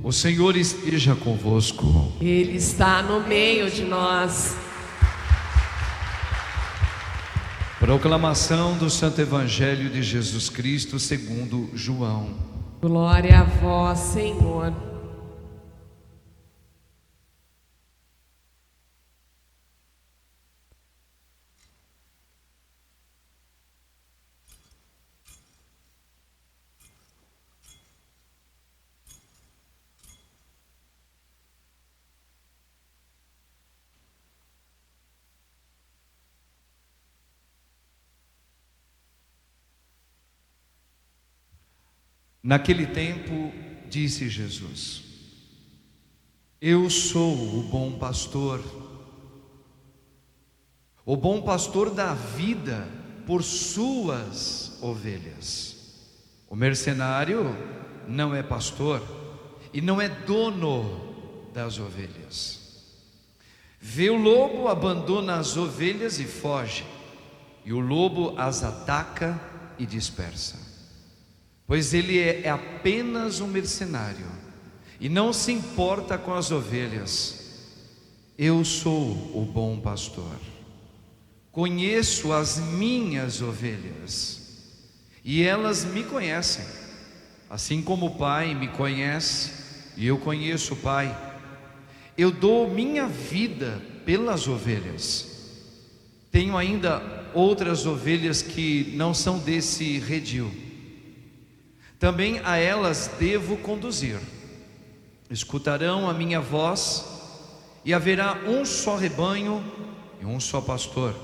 O Senhor esteja convosco. Ele está no meio de nós. Proclamação do Santo Evangelho de Jesus Cristo segundo João. Glória a vós, Senhor. Naquele tempo, disse Jesus: Eu sou o bom pastor. O bom pastor dá vida por suas ovelhas. O mercenário não é pastor e não é dono das ovelhas. Vê o lobo, abandona as ovelhas e foge, e o lobo as ataca e dispersa. Pois ele é apenas um mercenário e não se importa com as ovelhas. Eu sou o bom pastor. Conheço as minhas ovelhas e elas me conhecem, assim como o Pai me conhece e eu conheço o Pai. Eu dou minha vida pelas ovelhas. Tenho ainda outras ovelhas que não são desse redil. Também a elas devo conduzir. Escutarão a minha voz, e haverá um só rebanho e um só pastor.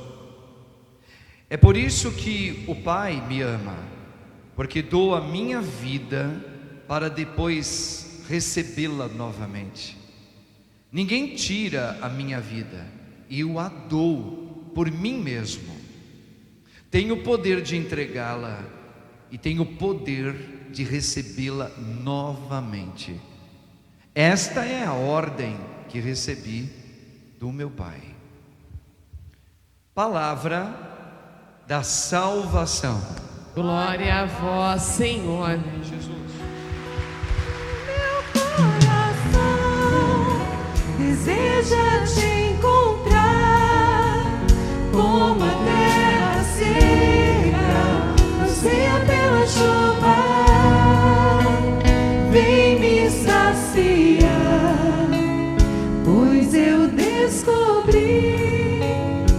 É por isso que o Pai me ama, porque dou a minha vida para depois recebê-la novamente. Ninguém tira a minha vida, e eu a dou por mim mesmo. Tenho o poder de entregá-la e tenho o poder de recebê-la novamente. Esta é a ordem que recebi do meu Pai. Palavra da salvação. Glória a vós, Senhor. Jesus. Meu coração deseja te encontrar, como a terra seca anseia pela chuva. Vem me saciar, pois eu descobri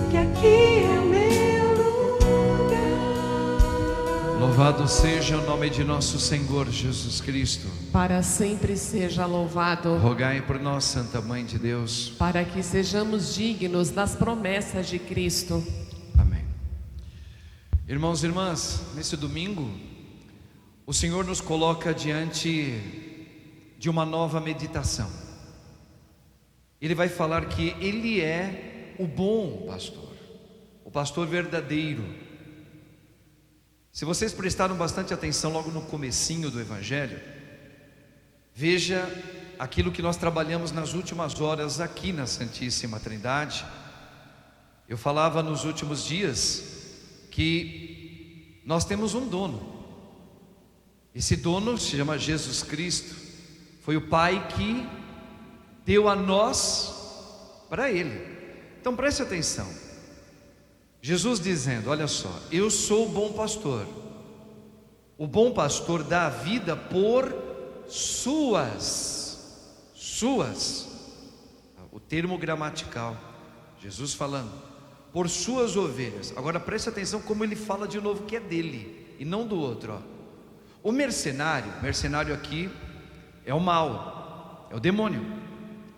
que aqui é meu lugar. Louvado seja o nome de nosso Senhor Jesus Cristo. Para sempre seja louvado. Rogai por nós, Santa Mãe de Deus, Para que sejamos dignos das promessas de Cristo. amém. Irmãos e irmãs, nesse domingo o Senhor nos coloca diante de uma nova meditação. Ele vai falar que Ele é o bom pastor, o pastor verdadeiro. Se vocês prestaram bastante atenção logo no comecinho do Evangelho, veja aquilo que nós trabalhamos nas últimas horas aqui na Santíssima Trindade. Eu falava nos últimos dias que nós temos um dono. Esse dono se chama Jesus Cristo. Foi o Pai que deu a nós para Ele. Então preste atenção. Jesus dizendo, olha só: eu sou o bom pastor. O bom pastor dá a vida por suas. O termo gramatical, Jesus falando, por suas ovelhas. Agora preste atenção como ele fala de novo que é dele e não do outro, ó. O mercenário aqui é o mal, é o demônio,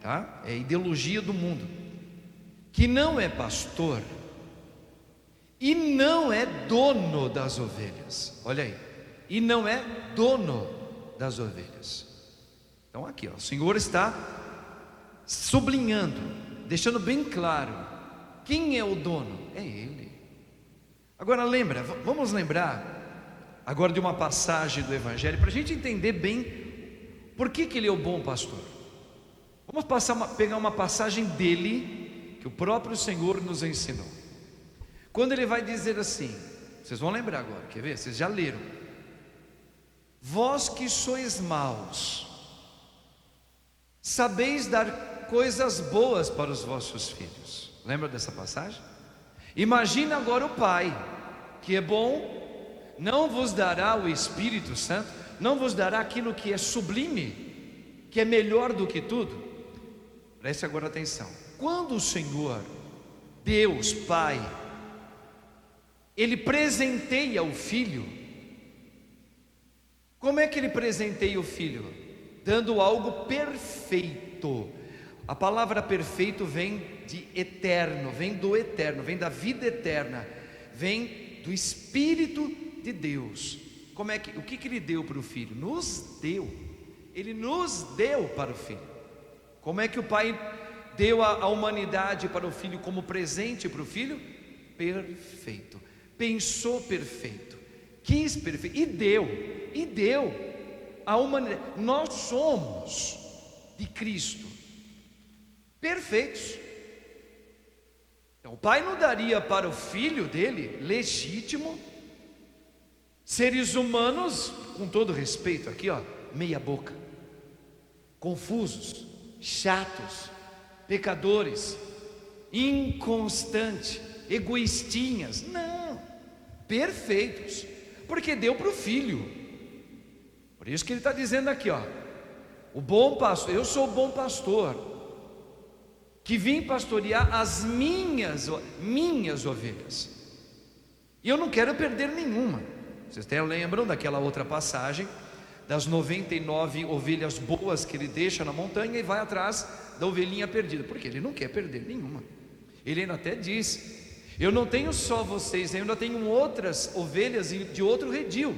tá? É a ideologia do mundo, que não é pastor e não é dono das ovelhas. Olha aí, e não é dono das ovelhas. Então aqui, ó, o Senhor está sublinhando, deixando bem claro quem é o dono, é Ele. Agora lembra, vamos lembrar agora de uma passagem do Evangelho, para a gente entender bem por que Ele é o bom pastor. Vamos pegar uma passagem dele, que o próprio Senhor nos ensinou. Quando Ele vai dizer assim, vocês vão lembrar agora, quer ver? Vocês já leram. Vós que sois maus, sabeis dar coisas boas para os vossos filhos. Lembra dessa passagem? Imagina agora o Pai, que é bom, não vos dará o Espírito Santo, não vos dará aquilo que é sublime, que é melhor do que tudo. Preste agora atenção. Quando o Senhor, Deus Pai, Ele presenteia o Filho, como é que Ele presenteia o Filho? Dando algo perfeito. A palavra perfeito vem de eterno, vem do eterno, vem da vida eterna, vem do Espírito de Deus. O que Ele deu para o Filho? Nos deu. Ele nos deu para o Filho. Como é que o Pai deu a humanidade para o Filho como presente para o Filho? Perfeito. Pensou perfeito, quis perfeito e deu a humanidade. Nós somos de Cristo perfeitos. Então o Pai não daria para o Filho dele, legítimo, seres humanos, com todo respeito aqui, ó, meia boca, confusos, chatos, pecadores, inconstantes, egoístinhas. Não, perfeitos, porque deu para o Filho. Por isso que ele está dizendo aqui, ó, o bom pastor, eu sou o bom pastor, que vim pastorear as minhas ovelhas, e eu não quero perder nenhuma. Vocês até lembram daquela outra passagem das 99 ovelhas boas que ele deixa na montanha e vai atrás da ovelhinha perdida, porque ele não quer perder nenhuma. Ele ainda até diz: eu não tenho só vocês, eu ainda tenho outras ovelhas de outro redil.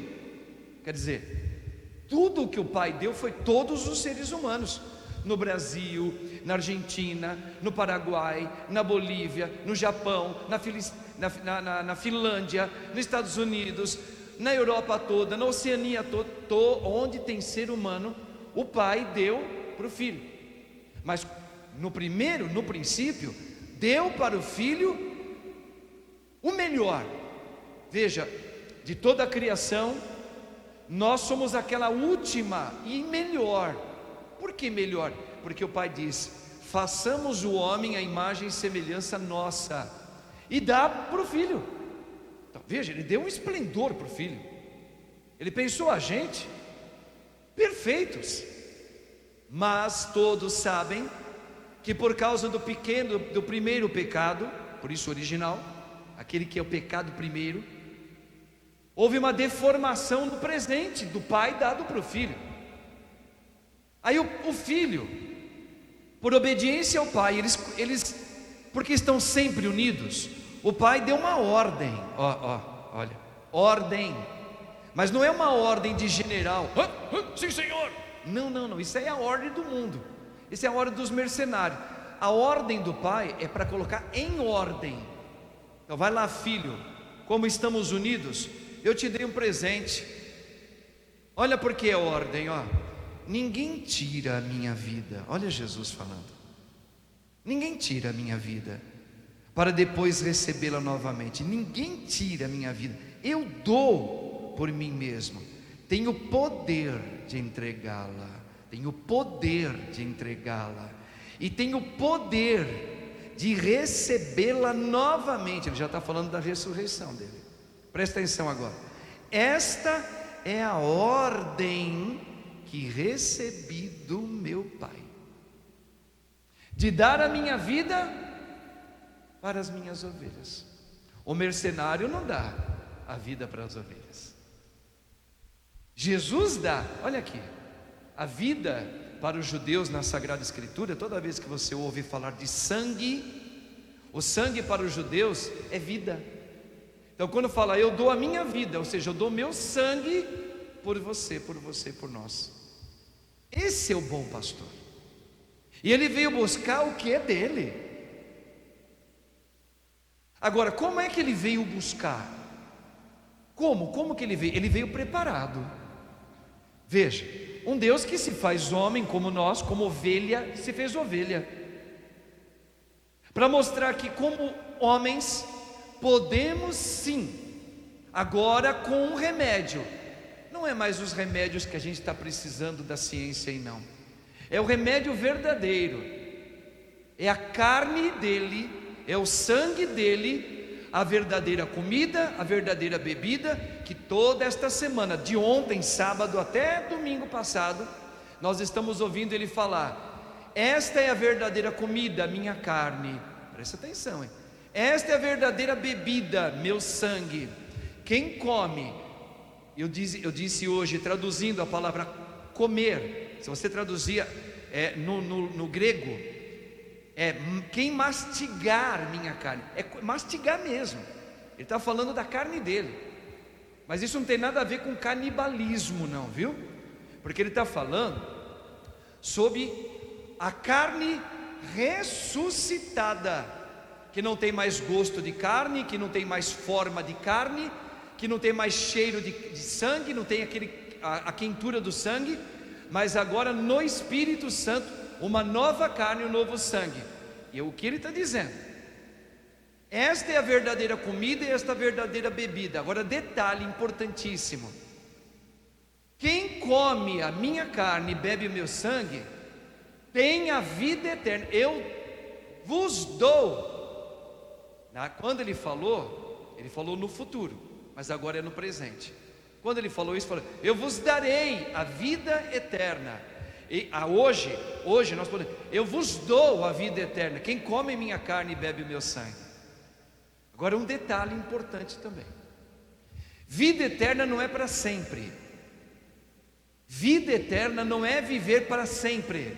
Quer dizer, tudo que o Pai deu foi todos os seres humanos, no Brasil, na Argentina, no Paraguai, na Bolívia, no Japão, na Finlândia, nos Estados Unidos, na Europa toda, na Oceania toda, onde tem ser humano, o Pai deu para o Filho. Mas no princípio, deu para o Filho o melhor. Veja, de toda a criação, nós somos aquela última e melhor. Por que melhor? Porque o Pai diz: façamos o homem à imagem e semelhança nossa, e dá para o Filho. Então, veja, ele deu um esplendor para o Filho. Ele pensou a gente perfeitos. Mas todos sabem que por causa do primeiro pecado, por isso original, aquele que é o pecado primeiro, houve uma deformação no presente do Pai dado para o Filho. Aí o Filho, por obediência ao Pai, eles porque estão sempre unidos, o Pai deu uma ordem, olha, ordem, mas não é uma ordem de general, sim senhor, não, isso aí é a ordem do mundo, isso é a ordem dos mercenários. A ordem do Pai é para colocar em ordem. Então vai lá, filho, como estamos unidos, eu te dei um presente, olha porque é ordem, ó. Ninguém tira a minha vida, olha Jesus falando, ninguém tira a minha vida para depois recebê-la novamente. Ninguém tira a minha vida, eu dou por mim mesmo, tenho poder de entregá-la, e tenho poder de recebê-la novamente. Ele já está falando da ressurreição dele. Presta atenção agora. Esta é a ordem que recebi do meu Pai, de dar a minha vida para as minhas ovelhas. O mercenário não dá a vida para as ovelhas, Jesus dá. Olha aqui, a vida para os judeus na Sagrada Escritura, toda vez que você ouve falar de sangue, o sangue para os judeus é vida. Então quando fala eu dou a minha vida, ou seja, eu dou meu sangue por você, por nós. Esse é o bom pastor. E ele veio buscar o que é dele. Agora, como é que ele veio buscar? Como que ele veio? Ele veio preparado. Veja, um Deus que se faz homem como nós, como ovelha, se fez ovelha, para mostrar que como homens podemos sim, agora com um remédio. Não é mais os remédios que a gente está precisando da ciência aí não. é o remédio verdadeiro, é a carne dele, é o sangue dele, a verdadeira comida, a verdadeira bebida, que toda esta semana, de ontem, sábado até domingo passado, nós estamos ouvindo ele falar: esta é a verdadeira comida, minha carne. Presta atenção, hein? Esta é a verdadeira bebida, meu sangue. Quem come, eu disse hoje, traduzindo a palavra comer, se você traduzia no grego, quem mastigar minha carne, é mastigar mesmo. Ele está falando da carne dele, mas isso não tem nada a ver com canibalismo não, viu? Porque ele está falando sobre a carne ressuscitada, que não tem mais gosto de carne, que não tem mais forma de carne, que não tem mais cheiro de sangue, não tem a quentura do sangue, mas agora no Espírito Santo, uma nova carne, um novo sangue. E o que ele está dizendo? Esta é a verdadeira comida e esta é a verdadeira bebida. Agora, detalhe importantíssimo: quem come a minha carne e bebe o meu sangue, tem a vida eterna. Eu vos dou. Quando ele falou no futuro, mas agora é no presente. Quando ele falou isso, falou: eu vos darei a vida eterna. E hoje nós podemos: eu vos dou a vida eterna, quem come minha carne e bebe o meu sangue. Agora, um detalhe importante também: vida eterna não é para sempre. Vida eterna não é viver para sempre.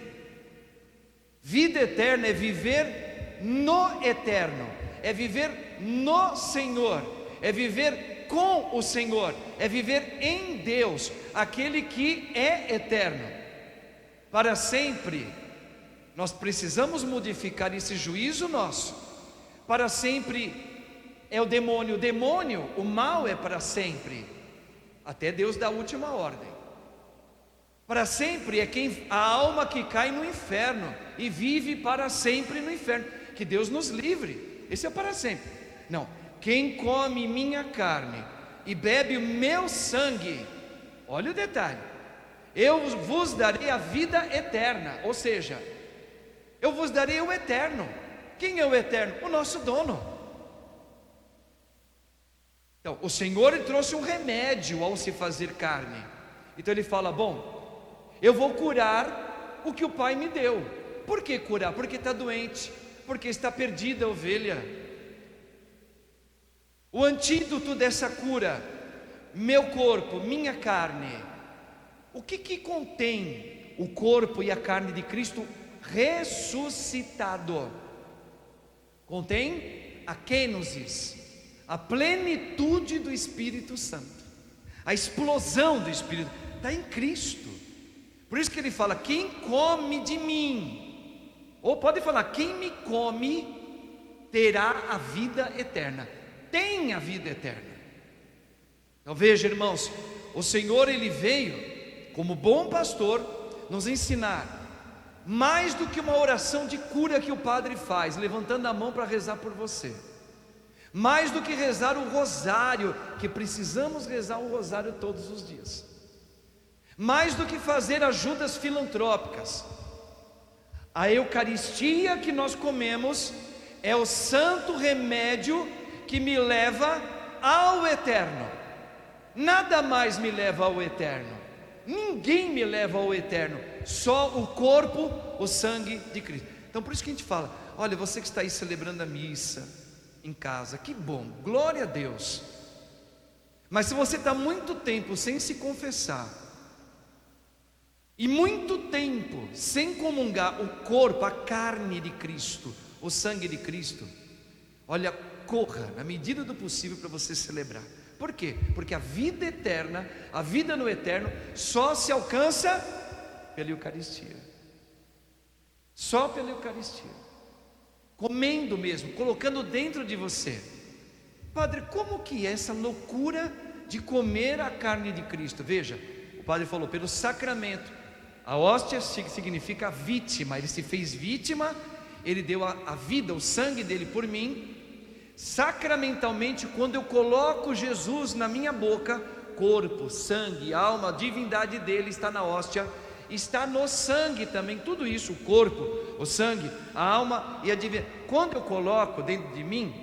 Vida eterna é viver no eterno, é viver no Senhor, é viver com o Senhor, é viver em Deus, aquele que é eterno. Para sempre, nós precisamos modificar esse juízo nosso. Para sempre é o demônio, o mal é para sempre, até Deus da última ordem. Para sempre é a alma que cai no inferno e vive para sempre no inferno. Que Deus nos livre, esse é para sempre. Não, quem come minha carne e bebe o meu sangue, olha o detalhe: eu vos darei a vida eterna. Ou seja, eu vos darei o eterno. Quem é o eterno? O nosso dono. Então, o Senhor, ele trouxe um remédio ao se fazer carne. Então ele fala: bom, eu vou curar o que o Pai me deu. Por que curar? Porque está doente, porque está perdida a ovelha. O antídoto dessa cura: meu corpo, minha carne. O que contém o corpo e a carne de Cristo ressuscitado? Contém a kenosis, a plenitude do Espírito Santo, a explosão do Espírito, está em Cristo. Por isso que ele fala: quem come de mim, ou pode falar: quem me come terá a vida eterna. Tem a vida eterna. Então veja, irmãos, o Senhor, ele veio como bom pastor nos ensinar mais do que uma oração de cura que o padre faz, levantando a mão para rezar por você, mais do que rezar o rosário, que precisamos rezar o rosário todos os dias, mais do que fazer ajudas filantrópicas. A Eucaristia que nós comemos é o santo remédio que me leva ao eterno. Nada mais me leva ao eterno, ninguém me leva ao eterno, só o corpo, o sangue de Cristo. Então por isso que a gente fala: olha, você que está aí celebrando a missa em casa, que bom, glória a Deus. Mas se você está muito tempo sem se confessar, e muito tempo sem comungar o corpo, a carne de Cristo, o sangue de Cristo, olha, corra na medida do possível para você celebrar. Por quê? Porque a vida eterna, a vida no eterno, só se alcança pela Eucaristia. Só pela Eucaristia. Comendo mesmo, colocando dentro de você. Padre, como que é essa loucura de comer a carne de Cristo? Veja, o padre falou: pelo sacramento. A hóstia significa vítima. Ele se fez vítima, ele deu a vida, o sangue dele por mim. Sacramentalmente, quando eu coloco Jesus na minha boca, corpo, sangue, alma, a divindade dele está na hóstia. está no sangue também, tudo isso, o corpo, o sangue, a alma e a divindade. Quando eu coloco dentro de mim,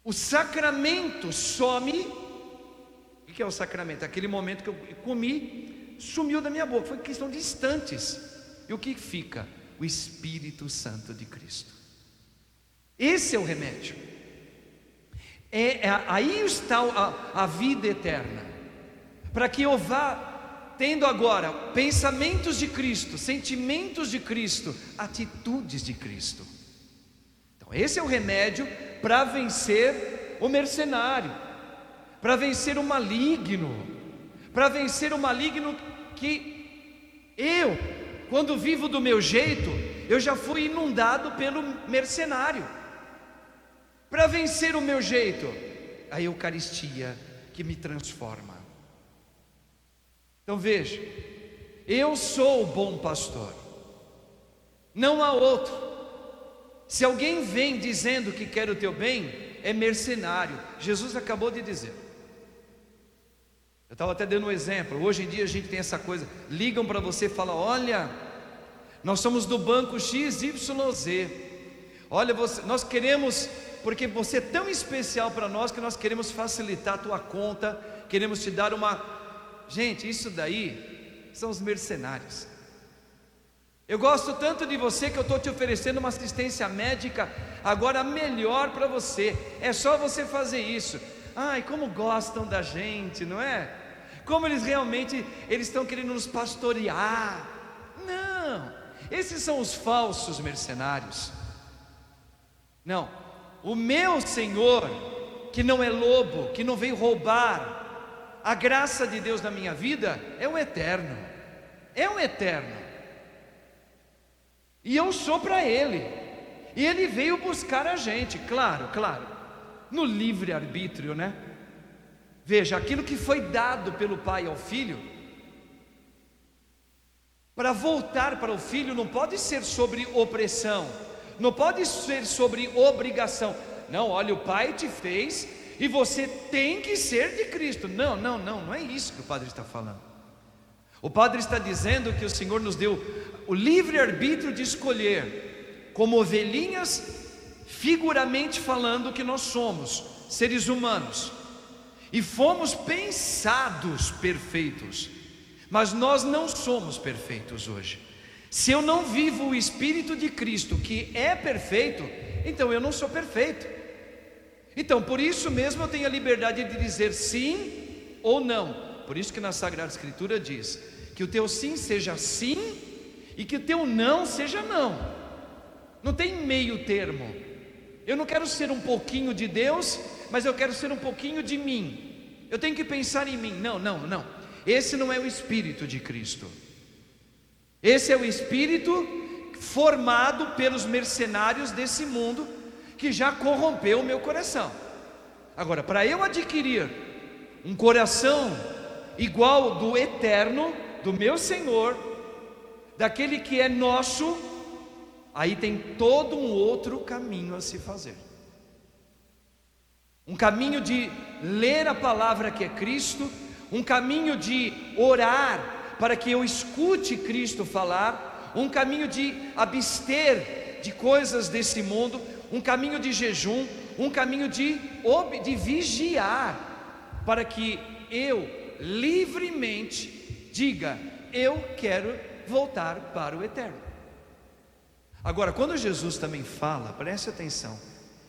o sacramento some. O que é o sacramento? Aquele momento que eu comi, sumiu da minha boca, foi questão de instantes. E o que fica? O Espírito Santo de Cristo. Esse é o remédio. Aí está a vida eterna, para que eu vá tendo agora pensamentos de Cristo, sentimentos de Cristo, atitudes de Cristo. Então esse é o remédio para vencer o mercenário, para vencer o maligno, que eu, quando vivo do meu jeito, eu já fui inundado pelo mercenário. Para vencer o meu jeito, a Eucaristia que me transforma. Então veja, eu sou o bom pastor, não há outro. Se alguém vem dizendo que quer o teu bem, é mercenário. Jesus acabou de dizer. Eu estava até dando um exemplo. Hoje em dia a gente tem essa coisa, ligam para você e falam: olha, nós somos do banco XYZ, olha, nós queremos, porque você é tão especial para nós, que nós queremos facilitar a tua conta, queremos te dar uma... Gente, isso daí são os mercenários. Eu gosto tanto de você que eu estou te oferecendo uma assistência médica agora melhor para você, é só você fazer isso. Ai, como gostam da gente, não é? Como eles estão querendo nos pastorear. Não, esses são os falsos mercenários. Não, o meu Senhor, que não é lobo, que não veio roubar a graça de Deus na minha vida, é um eterno. É um eterno. E eu sou para Ele. E Ele veio buscar a gente, claro, no livre-arbítrio, né? Veja, aquilo que foi dado pelo Pai ao Filho, para voltar para o Filho, não pode ser sobre opressão, não pode ser sobre obrigação. Não, olha, o Pai te fez e você tem que ser de Cristo. Não é isso que o Padre está falando. O Padre está dizendo que o Senhor nos deu o livre-arbítrio de escolher, como ovelhinhas, figuramente falando, que nós somos seres humanos, e fomos pensados perfeitos, mas nós não somos perfeitos hoje. Se eu não vivo o Espírito de Cristo, que é perfeito, então eu não sou perfeito. Então por isso mesmo eu tenho a liberdade de dizer sim ou não. Por isso que na Sagrada Escritura diz que o teu sim seja sim e que o teu não seja não. Não tem meio termo. Eu não quero ser um pouquinho de Deus, mas eu quero ser um pouquinho de mim. Eu tenho que pensar em mim. Não. Esse não é o Espírito de Cristo. Esse é o Espírito formado pelos mercenários desse mundo, que já corrompeu o meu coração. Agora, para eu adquirir um coração igual do eterno, do meu Senhor, daquele que é nosso, aí tem todo um outro caminho a se fazer. Um caminho de ler a palavra que é Cristo, um caminho de orar para que eu escute Cristo falar, um caminho de abster de coisas desse mundo, um caminho de jejum, um caminho de vigiar, para que eu livremente diga: eu quero voltar para o eterno. Agora, quando Jesus também fala, preste atenção: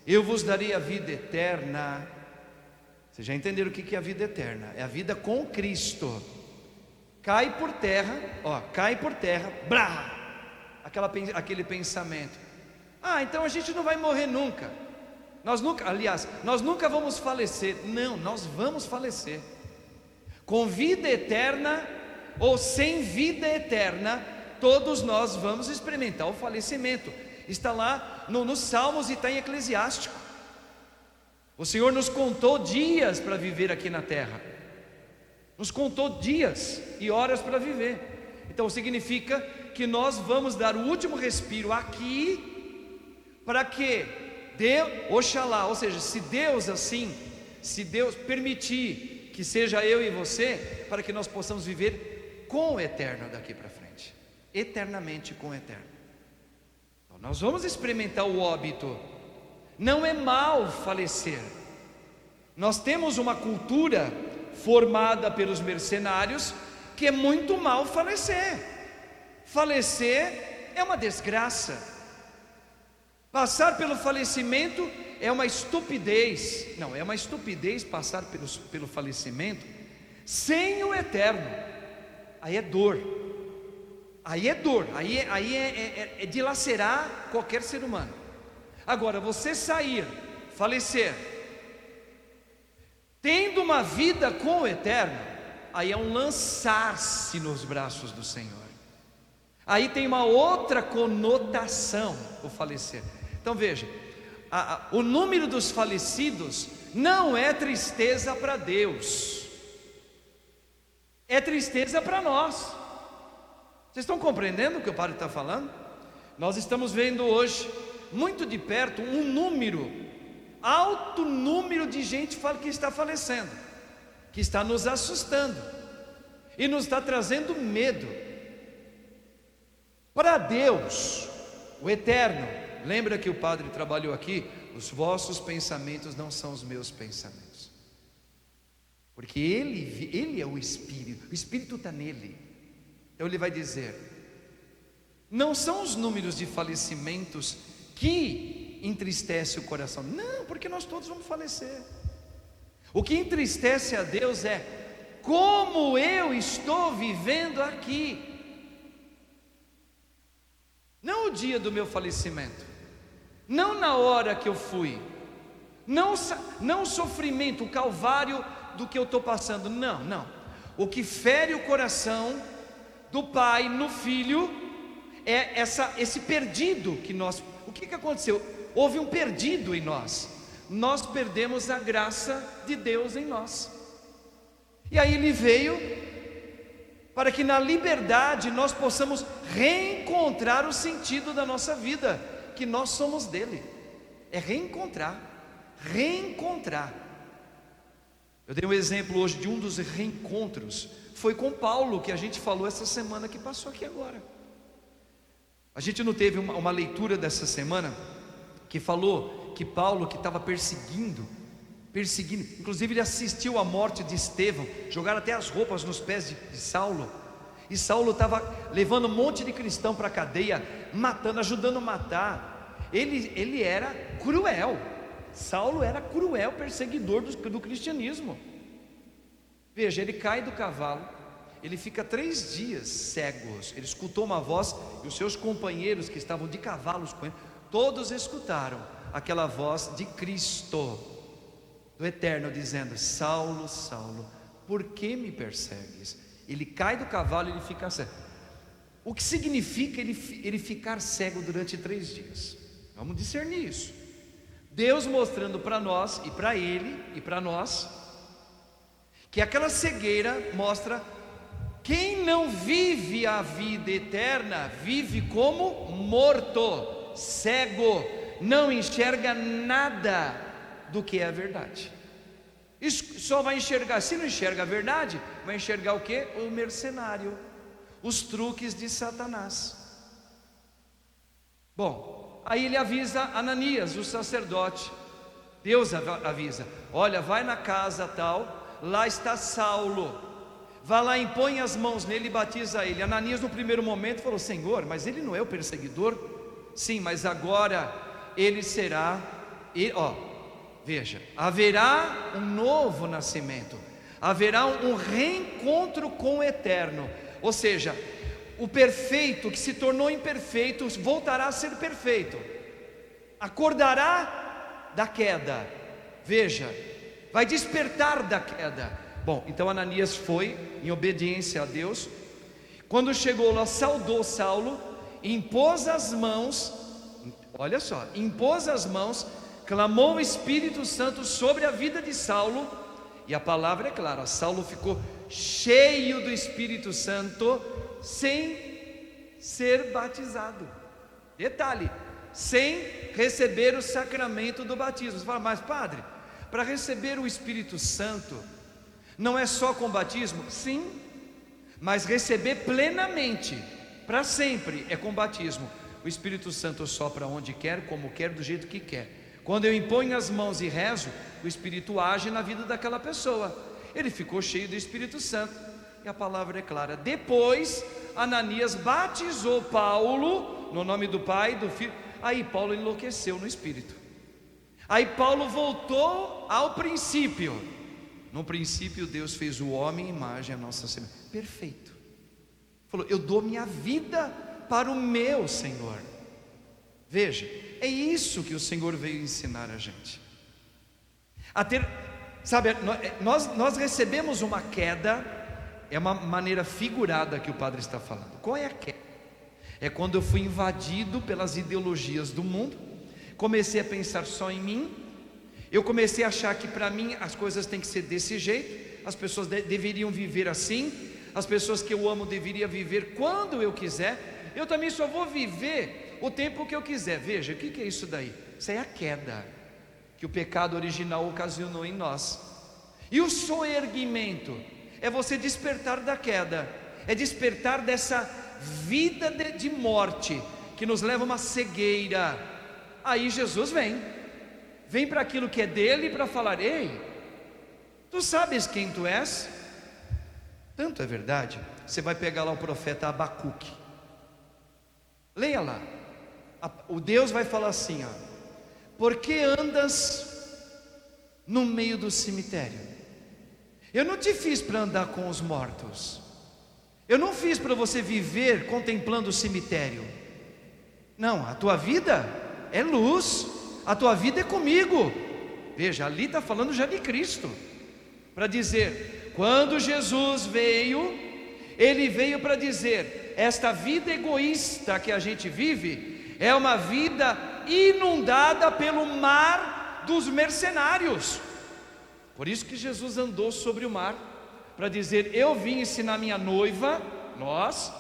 eu vos darei a vida eterna. Vocês já entenderam o que é a vida eterna? É a vida com Cristo. Cai por terra, aquele pensamento: ah, então a gente não vai morrer nunca. Nós nunca vamos falecer. Não, nós vamos falecer. Com vida eterna ou sem vida eterna, todos nós vamos experimentar o falecimento. Está lá nos Salmos e está em Eclesiástico. O Senhor nos contou dias para viver aqui na terra. Nos contou dias e horas para viver. Então significa que nós vamos dar o último respiro aqui, para que Deus, Oxalá, ou seja, se Deus permitir que seja eu e você, para que nós possamos viver com o eterno daqui para frente, eternamente com o eterno. Então, nós vamos experimentar o óbito. Não é mal falecer. Nós temos uma cultura formada pelos mercenários que é muito mal falecer. Falecer é uma desgraça. Passar pelo falecimento é uma estupidez. Não, é uma estupidez passar pelo falecimento sem o eterno. Aí é dor. Aí é dor. Aí é dilacerar qualquer ser humano. Agora, você sair, falecer, tendo uma vida com o eterno, aí é um lançar-se nos braços do Senhor. Aí tem uma outra conotação o falecer. Então veja, o número dos falecidos não é tristeza para Deus, é tristeza para nós. Vocês estão compreendendo o que o padre está falando? Nós estamos vendo hoje, muito de perto, alto número de gente que está falecendo, que está nos assustando e nos está trazendo medo. Para Deus, o eterno, lembra que o padre trabalhou aqui? Os vossos pensamentos não são os meus pensamentos, porque ele é o Espírito está nele. Então ele vai dizer: não são os números de falecimentos que entristece o coração, não, porque nós todos vamos falecer. O que entristece a Deus é como eu estou vivendo aqui, não o dia do meu falecimento, não na hora que eu fui, não o sofrimento, o calvário do que eu estou passando, não. O que fere o coração do pai no filho é esse perdido que nós. O que aconteceu? Houve um perdido em nós. Nós perdemos a graça de Deus em nós. E aí ele veio para que na liberdade nós possamos reencontrar o sentido da nossa vida, que nós somos dele. É reencontrar. Eu dei um exemplo hoje de um dos reencontros. Foi com Paulo, que a gente falou essa semana que passou aqui agora. A gente não teve uma leitura dessa semana que falou que Paulo, que estava perseguindo, inclusive ele assistiu à morte de Estevão, jogaram até as roupas nos pés de Saulo, e Saulo estava levando um monte de cristão para a cadeia, matando, ajudando a matar. Ele era cruel. Saulo era cruel, perseguidor do cristianismo. Veja, ele cai do cavalo, ele fica 3 dias cegos. Ele escutou uma voz, e os seus companheiros que estavam de cavalos com ele, todos escutaram aquela voz de Cristo, do Eterno, dizendo: Saulo, Saulo, por que me persegues? Ele cai do cavalo e ele fica cego. O que significa ele ficar cego durante 3 dias? Vamos discernir isso. Deus mostrando para nós, e para ele, e para nós, que aquela cegueira mostra: quem não vive a vida eterna, vive como morto, cego, não enxerga nada do que é a verdade. Isso só vai enxergar, se não enxerga a verdade, vai enxergar o que? O mercenário, os truques de Satanás. Bom, aí ele avisa Ananias, o sacerdote. Deus avisa: olha, vai na casa tal, lá está Saulo, vá lá, impõe as mãos nele e batiza ele. Ananias no primeiro momento falou: Senhor, mas ele não é o perseguidor? Sim, mas agora ele será, veja, haverá um novo nascimento, haverá um reencontro com o eterno. Ou seja, o perfeito que se tornou imperfeito voltará a ser perfeito, acordará da queda. Veja, vai despertar da queda. Bom, então Ananias foi em obediência a Deus. Quando chegou lá, saudou Saulo, impôs as mãos, olha só, impôs as mãos, clamou o Espírito Santo sobre a vida de Saulo, e a palavra é clara: Saulo ficou cheio do Espírito Santo, sem ser batizado. Detalhe, sem receber o sacramento do batismo. Você fala: mas padre, para receber o Espírito Santo, não é só com batismo? Sim, Mas receber plenamente, para sempre, é com batismo. O Espírito Santo sopra onde quer, como quer, do jeito que quer. Quando eu imponho as mãos e rezo, o Espírito age na vida daquela pessoa. Ele ficou cheio do Espírito Santo, e a palavra é clara. Depois, Ananias batizou Paulo, no nome do Pai, do Filho. Aí Paulo enlouqueceu no Espírito. Aí Paulo voltou ao princípio. No princípio Deus fez o homem à imagem, a nossa semelhança. Perfeito. Falou, eu dou minha vida para o meu Senhor. Veja, é isso que o Senhor veio ensinar a gente. A ter, sabe, nós recebemos uma queda. É uma maneira figurada que o padre está falando. Qual é a queda? É quando eu fui invadido pelas ideologias do mundo. Comecei a pensar só em mim. Eu comecei a achar que para mim as coisas têm que ser desse jeito. As pessoas deveriam viver assim. As pessoas que eu amo deveriam viver quando eu quiser. Eu também só vou viver o tempo que eu quiser. Veja, o que é isso daí? Isso é a queda que o pecado original ocasionou em nós. E o soerguimento é você despertar da queda, é despertar dessa vida de morte que nos leva a uma cegueira. Aí Jesus vem para aquilo que é dele para falar: ei, tu sabes quem tu és? Tanto é verdade, você vai pegar lá o profeta Abacuque, leia lá, o Deus vai falar assim: ó, por que andas no meio do cemitério? Eu não te fiz para andar com os mortos. Eu não fiz para você viver contemplando o cemitério. Não, a tua vida é luz. A tua vida é comigo. Veja, ali está falando já de Cristo. Para dizer, quando Jesus veio, Ele veio para dizer, esta vida egoísta que a gente vive é uma vida inundada pelo mar dos mercenários. Por isso que Jesus andou sobre o mar, para dizer, eu vim ensinar minha noiva, nós,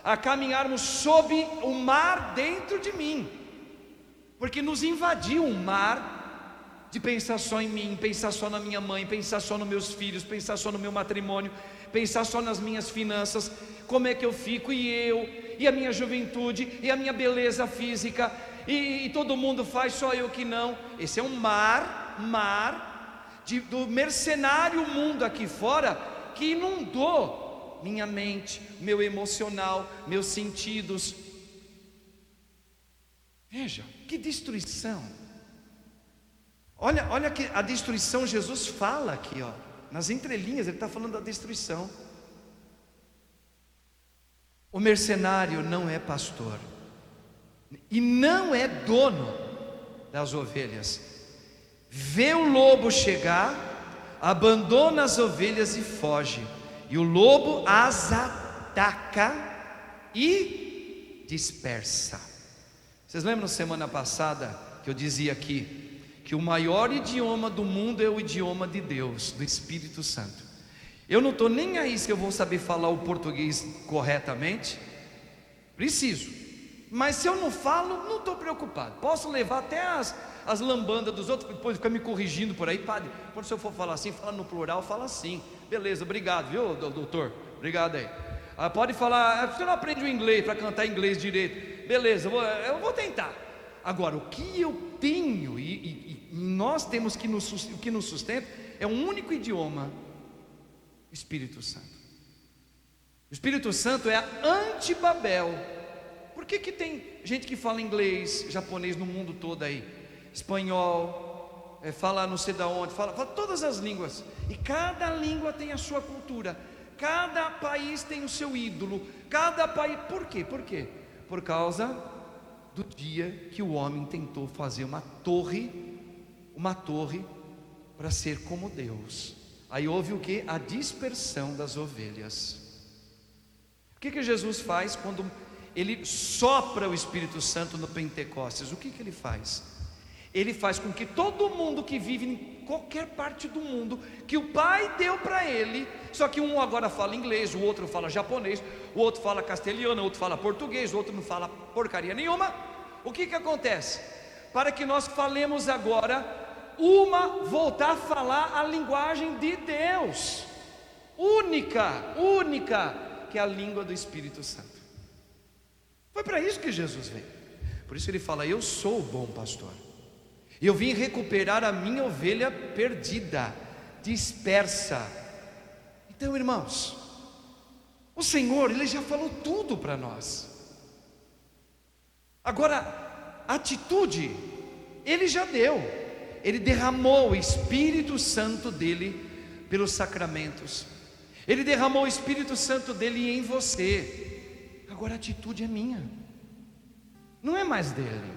a caminharmos sob o mar dentro de mim, porque nos invadiu um mar de pensar só em mim, pensar só na minha mãe, pensar só nos meus filhos, pensar só no meu matrimônio, pensar só nas minhas finanças, como é que eu fico, e a minha juventude, e a minha beleza física, e todo mundo faz, só eu que não. Esse é um mar do mercenário mundo aqui fora, que inundou minha mente, meu emocional, meus sentidos. Veja, que destruição. Olha que a destruição Jesus fala aqui, ó, nas entrelinhas, ele está falando da destruição. O mercenário não é pastor, e não é dono das ovelhas. Vê o lobo chegar, abandona as ovelhas e foge, e o lobo as ataca e dispersa. Vocês lembram semana passada que eu dizia aqui que o maior idioma do mundo é o idioma de Deus, do Espírito Santo. Eu não estou nem aí se eu vou saber falar o português corretamente, preciso, mas se eu não falo, não estou preocupado. Posso levar até as lambandas dos outros, depois ficar me corrigindo por aí. Padre, quando o senhor for falar assim, fala no plural, fala assim. Beleza, obrigado, viu, doutor? Obrigado aí. Pode falar, você não aprende o inglês para cantar inglês direito. Beleza, eu vou tentar. Agora, o que eu tenho, e nós temos que o que nos sustenta, é um único idioma: Espírito Santo. O Espírito Santo é a anti-Babel. Por que tem gente que fala inglês, japonês no mundo todo aí? Espanhol, fala não sei da onde, fala todas as línguas. E cada língua tem a sua cultura. Cada país tem o seu ídolo. Cada país. Por quê? Por causa do dia que o homem tentou fazer uma torre para ser como Deus. Aí houve o que? A dispersão das ovelhas. O que Jesus faz quando Ele sopra o Espírito Santo no Pentecostes? O que Ele faz? Ele faz com que todo mundo que vive em qualquer parte do mundo, que o Pai deu para ele, só que um agora fala inglês, o outro fala japonês, o outro fala castelhano, o outro fala português, o outro não fala porcaria nenhuma. O que acontece? Para que nós falemos agora voltar a falar a linguagem de Deus, única, que é a língua do Espírito Santo. Foi para isso que Jesus veio. Por isso ele fala: eu sou o bom pastor, e eu vim recuperar a minha ovelha perdida, dispersa. Então, irmãos, o Senhor, Ele já falou tudo para nós. Agora, a atitude, Ele já deu. Ele derramou o Espírito Santo dEle pelos sacramentos. Ele derramou o Espírito Santo dEle em você. Agora a atitude é minha, não é mais dele.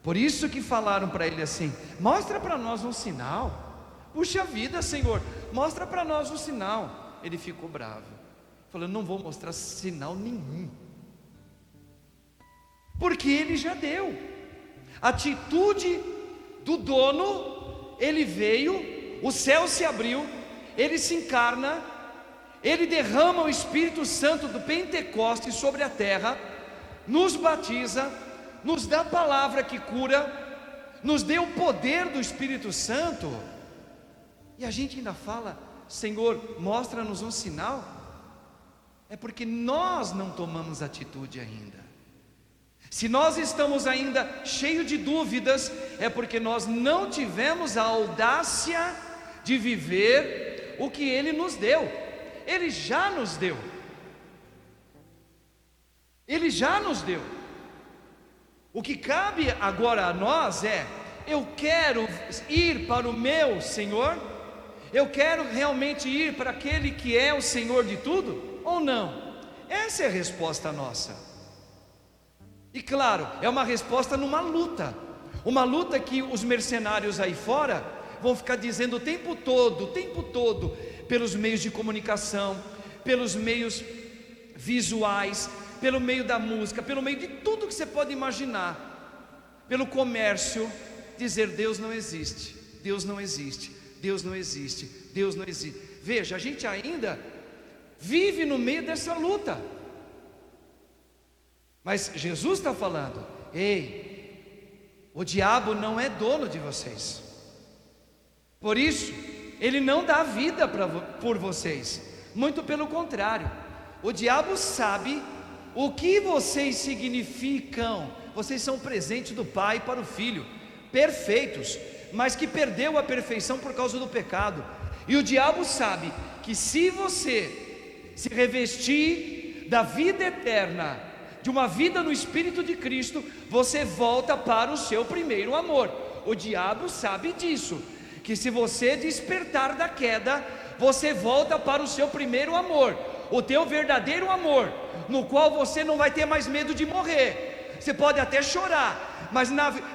Por isso que falaram para ele assim: mostra para nós um sinal. Puxa vida, Senhor, mostra para nós um sinal. Ele ficou bravo, falou: não vou mostrar sinal nenhum, porque ele já deu. Atitude do dono, ele veio, o céu se abriu, ele se encarna, ele derrama o Espírito Santo do Pentecostes sobre a terra, nos batiza, nos dá a palavra que cura, nos deu o poder do Espírito Santo, e a gente ainda fala: Senhor, mostra-nos um sinal. É porque nós não tomamos atitude ainda. Se nós estamos ainda cheios de dúvidas, é porque nós não tivemos a audácia de viver o que Ele nos deu. Ele já nos deu. Ele já nos deu. O que cabe agora a nós é: eu quero ir para o meu Senhor? Eu quero realmente ir para aquele que é o Senhor de tudo? Ou não? Essa é a resposta nossa. E claro, é uma resposta numa luta. Uma luta que os mercenários aí fora vão ficar dizendo o tempo todo, pelos meios de comunicação, pelos meios visuais, pelo meio da música, pelo meio de tudo que você pode imaginar, pelo comércio, dizer: Deus não existe, Deus não existe, Deus não existe, Deus não existe. Veja, a gente ainda vive no meio dessa luta, mas Jesus está falando: ei, o diabo não é dono de vocês, por isso ele não dá vida por vocês, muito pelo contrário. O diabo sabe o que vocês significam. Vocês são presente do Pai para o Filho, perfeitos, mas que perdeu a perfeição por causa do pecado. E o diabo sabe que se você se revestir da vida eterna, de uma vida no Espírito de Cristo, você volta para o seu primeiro amor. O diabo sabe disso, que se você despertar da queda, você volta para o seu primeiro amor, o teu verdadeiro amor, no qual você não vai ter mais medo de morrer. Você pode até chorar, mas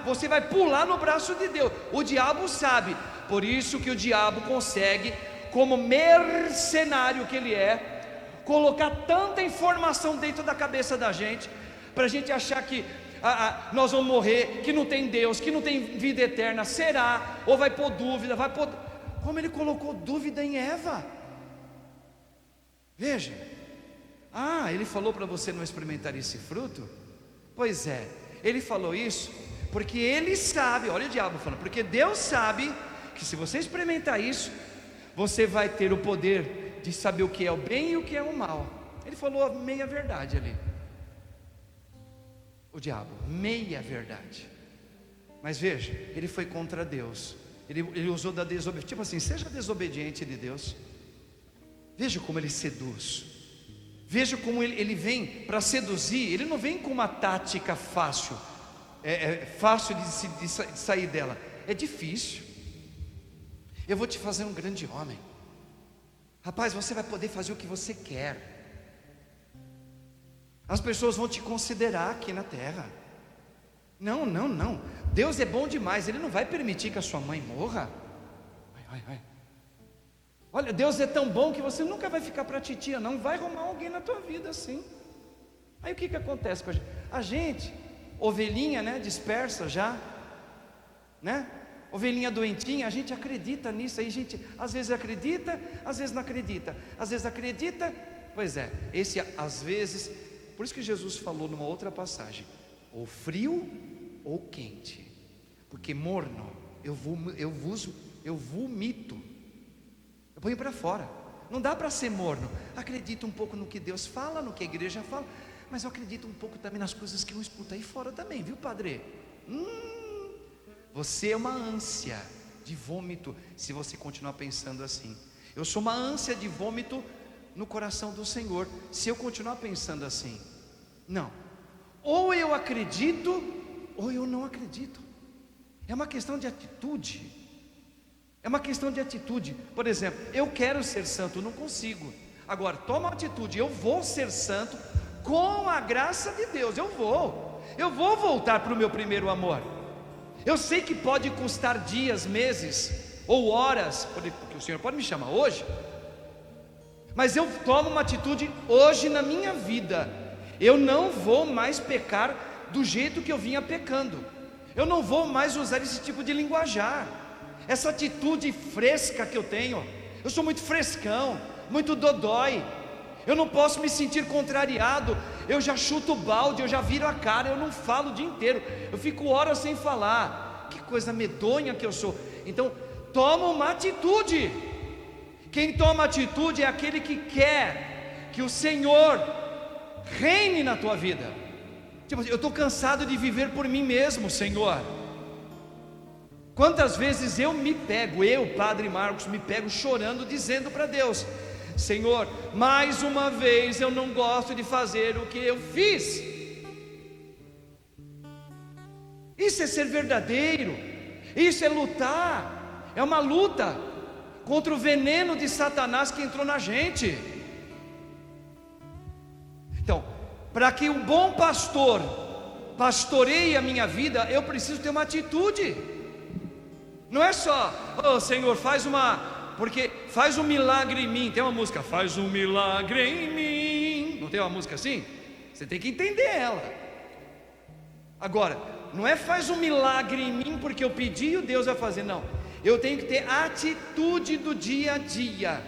você vai pular no braço de Deus. O diabo sabe, por isso que o diabo consegue, como mercenário que ele é, colocar tanta informação dentro da cabeça da gente, para a gente achar que nós vamos morrer, que não tem Deus, que não tem vida eterna. Será? Ou vai pôr dúvida, como ele colocou dúvida em Eva. Veja, ele falou para você não experimentar esse fruto? Pois é, ele falou isso porque ele sabe, olha o diabo falando, porque Deus sabe que se você experimentar isso, você vai ter o poder de saber o que é o bem e o que é o mal. Ele falou a meia verdade ali, o diabo, meia verdade. Mas veja, ele foi contra Deus, ele usou da desobediência, tipo assim, seja desobediente de Deus. Veja como ele seduz, veja como ele vem para seduzir. Ele não vem com uma tática fácil, fácil de sair dela, é difícil. Eu vou te fazer um grande homem, rapaz, você vai poder fazer o que você quer, as pessoas vão te considerar aqui na terra. Não, Deus é bom demais, Ele não vai permitir que a sua mãe morra. Olha, Deus é tão bom que você nunca vai ficar para titia, não vai arrumar alguém na tua vida assim. Aí o que acontece com a gente? A gente, ovelhinha, né, dispersa já, né? Ovelhinha doentinha, a gente acredita nisso, aí a gente às vezes acredita, às vezes não acredita, às vezes acredita. Pois é, esse às vezes, por isso que Jesus falou numa outra passagem, ou frio ou quente, porque morno eu vomito, eu ponho para fora. Não dá para ser morno. Acredito um pouco no que Deus fala, no que a igreja fala, mas eu acredito um pouco também nas coisas que eu escuto aí fora também, viu, padre? Você é uma ânsia de vômito se você continuar pensando assim. Eu sou uma ânsia de vômito no coração do Senhor se eu continuar pensando assim. Não, ou eu acredito ou eu não acredito. É uma questão de atitude. É uma questão de atitude. Por exemplo, eu quero ser santo, não consigo. Agora, toma atitude, eu vou ser santo com a graça de Deus. Eu vou voltar para o meu primeiro amor. Eu sei que pode custar dias, meses ou horas, porque o Senhor pode me chamar hoje, mas eu tomo uma atitude hoje na minha vida. Eu não vou mais pecar do jeito que eu vinha pecando. Eu não vou mais usar esse tipo de linguajar, essa atitude fresca que eu tenho. Eu sou muito frescão, muito dodói. Eu não posso me sentir contrariado. Eu já chuto o balde, eu já viro a cara, eu não falo o dia inteiro, eu fico horas sem falar. Que coisa medonha que eu sou. Então, toma uma atitude. Quem toma atitude é aquele que quer que o Senhor reine na tua vida. Tipo, eu estou cansado de viver por mim mesmo, Senhor. Quantas vezes eu, Padre Marcos, me pego chorando, dizendo para Deus: Senhor, mais uma vez eu não gosto de fazer o que eu fiz. Isso é ser verdadeiro, isso é lutar, é uma luta contra o veneno de Satanás que entrou na gente. Então, para que o bom pastor pastoreie a minha vida, eu preciso ter uma atitude. Não é só, oh Senhor, faz um milagre em mim. Tem uma música, faz um milagre em mim. Não tem uma música assim? Você tem que entender ela. Agora, não é faz um milagre em mim porque eu pedi e o Deus vai fazer. Não, eu tenho que ter atitude do dia a dia.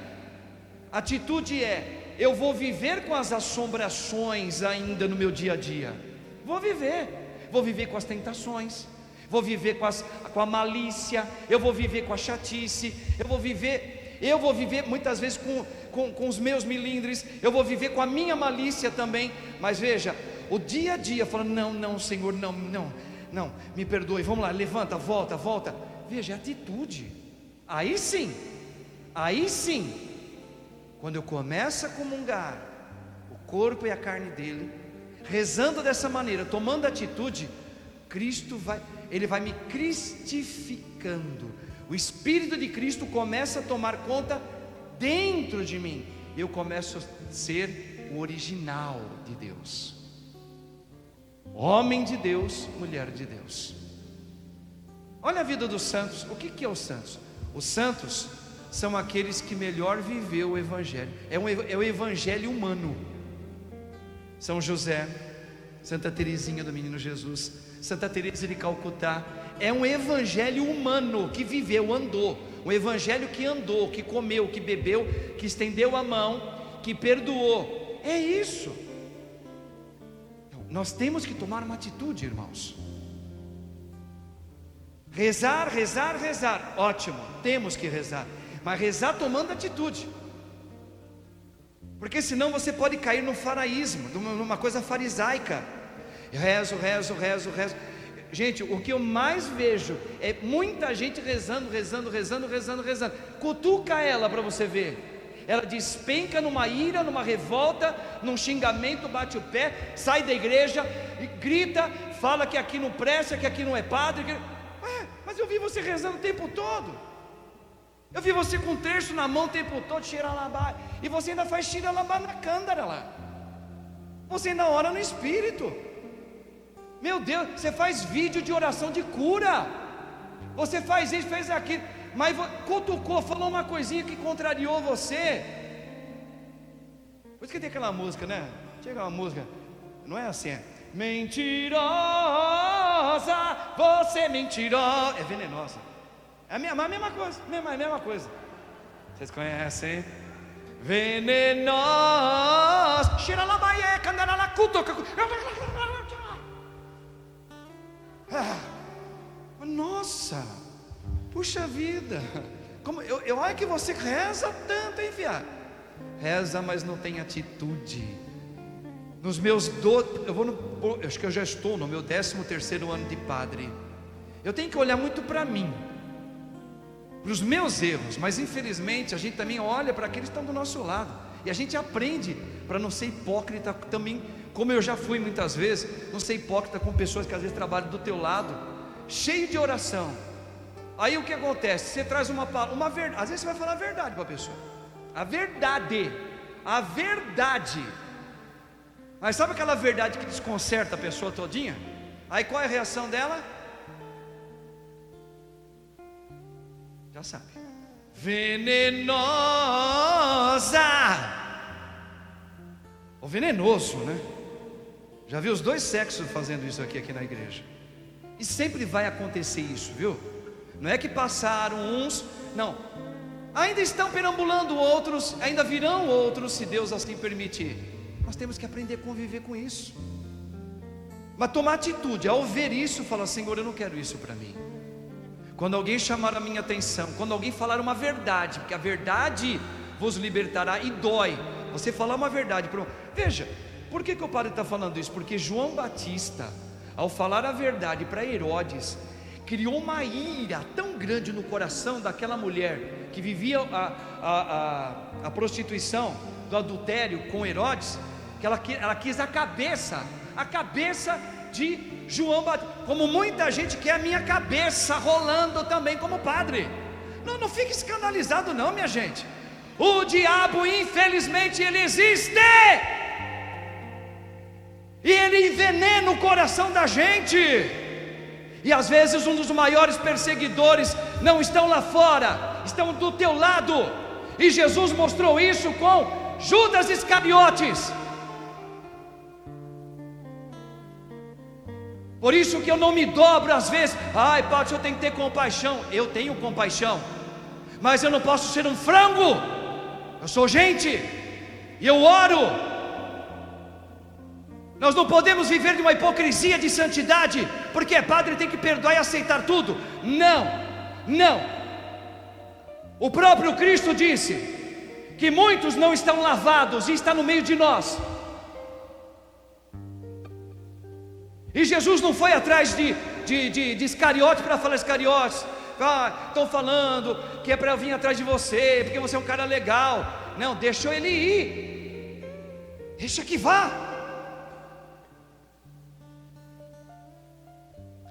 Atitude é, eu vou viver com as assombrações ainda no meu dia a dia. Vou viver com as tentações, vou viver com a malícia, eu vou viver com a chatice, eu vou viver muitas vezes com os meus milindres, eu vou viver com a minha malícia também. Mas veja, o dia a dia, falando, não Senhor, não, me perdoe, vamos lá, levanta, volta. Veja, é atitude. Aí sim, quando eu começo a comungar o corpo e a carne dele, rezando dessa maneira, tomando atitude, Cristo vai me cristificando. O Espírito de Cristo começa a tomar conta dentro de mim. Eu começo a ser o original de Deus, homem de Deus, mulher de Deus. Olha a vida dos santos. O que é os santos? Os santos são aqueles que melhor viveu o Evangelho. É o Evangelho humano. São José, Santa Teresinha do Menino Jesus, Santa Teresa de Calcutá. É um evangelho humano que viveu, andou. Um evangelho que andou, que comeu, que bebeu, que estendeu a mão, que perdoou. É isso. Nós temos que tomar uma atitude, irmãos. Rezar. Ótimo, temos que rezar. Mas rezar tomando atitude. Porque senão você pode cair no faraísmo, numa coisa farisaica. Rezo. Gente, o que eu mais vejo é muita gente rezando. Cutuca ela para você ver. Ela despenca numa ira, numa revolta, num xingamento, bate o pé, sai da igreja, grita, fala que aqui não presta, que aqui não é padre. Mas eu vi você rezando o tempo todo. Eu vi você com um terço na mão o tempo todo, xiralabá. E você ainda faz xiralabá na cândara lá. Você ainda ora no Espírito. Meu Deus, você faz vídeo de oração de cura. Você faz isso, fez aquilo. Mas cutucou, falou uma coisinha que contrariou você. Por isso que tem aquela música, né? Chega uma música, não é assim, é mentirosa, você é mentirosa. É venenosa. É a mesma coisa. Vocês conhecem? Venenosa. Xiralabaie, candaralacuto. Nossa, puxa vida. Como olha que você reza tanto, hein, fiado? reza, mas não tem atitude. Nos meus acho que eu já estou no meu 13º ano de padre. Eu tenho que olhar muito para mim, para os meus erros, mas infelizmente a gente também olha para aqueles que estão do nosso lado, e a gente aprende para não ser hipócrita também, como eu já fui muitas vezes, não ser hipócrita com pessoas que às vezes trabalham do teu lado, cheio de oração. Aí o que acontece? Você traz uma verdade, às vezes você vai falar a verdade para a pessoa, a verdade, mas sabe aquela verdade que desconcerta a pessoa todinha? Aí qual é a reação dela? Já sabe, venenosa, ou venenoso, né? Já vi os dois sexos fazendo isso aqui na igreja, e sempre vai acontecer isso, viu? Não é que passaram uns, não, ainda estão perambulando outros, ainda virão outros, se Deus assim permitir. Nós temos que aprender a conviver com isso, mas tomar atitude, ao ver isso, falar: Senhor, eu não quero isso para mim. Quando alguém chamar a minha atenção, quando alguém falar uma verdade, porque a verdade vos libertará, e dói você falar uma verdade. Veja, por que o padre está falando isso? Porque João Batista, ao falar a verdade para Herodes, criou uma ira tão grande no coração daquela mulher que vivia a prostituição, do adultério com Herodes, que ela quis a cabeça de João Batista, como muita gente quer a minha cabeça rolando também como padre. Não fique escandalizado não, minha gente. O diabo, infelizmente, ele existe, e ele envenena o coração da gente, e às vezes um dos maiores perseguidores não estão lá fora, estão do teu lado, e Jesus mostrou isso com Judas Iscariotes. Por isso que eu não me dobro às vezes. Ai, padre, eu tenho que ter compaixão. Eu tenho compaixão, mas eu não posso ser um frango. Eu sou gente, e eu oro. Nós não podemos viver de uma hipocrisia de santidade, porque padre tem que perdoar e aceitar tudo. Não. O próprio Cristo disse que muitos não estão lavados e está no meio de nós. E Jesus não foi atrás de Iscariote para falar: Iscariote, estão falando que é para eu vir atrás de você, porque você é um cara legal. Não, deixou ele ir, deixa que vá.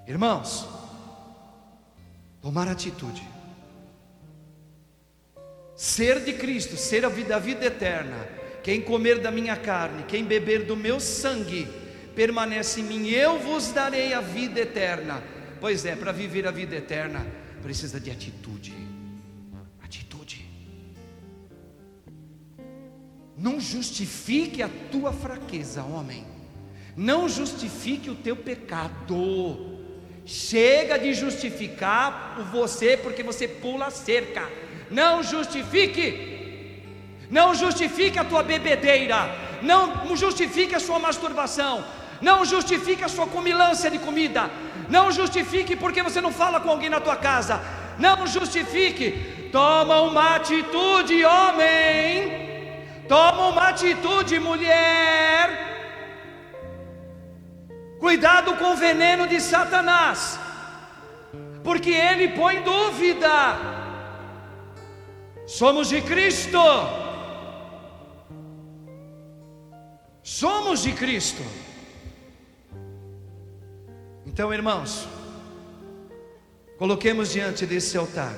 Irmãos, tomar atitude, ser de Cristo, ser a vida eterna. Quem comer da minha carne, quem beber do meu sangue, permanece em mim, eu vos darei a vida eterna. Pois é, para viver a vida eterna precisa de atitude. Não justifique a tua fraqueza, homem. Não justifique o teu pecado. Chega de justificar você porque você pula a cerca. Não justifique. Não justifique a tua bebedeira. Não justifique a sua masturbação. Não justifique a sua comilância de comida. Não justifique porque você não fala com alguém na tua casa. Não justifique. Toma uma atitude, homem. Toma uma atitude, mulher. Cuidado com o veneno de Satanás, porque ele põe dúvida. Somos de Cristo. Somos de Cristo. Então, irmãos, coloquemos diante desse altar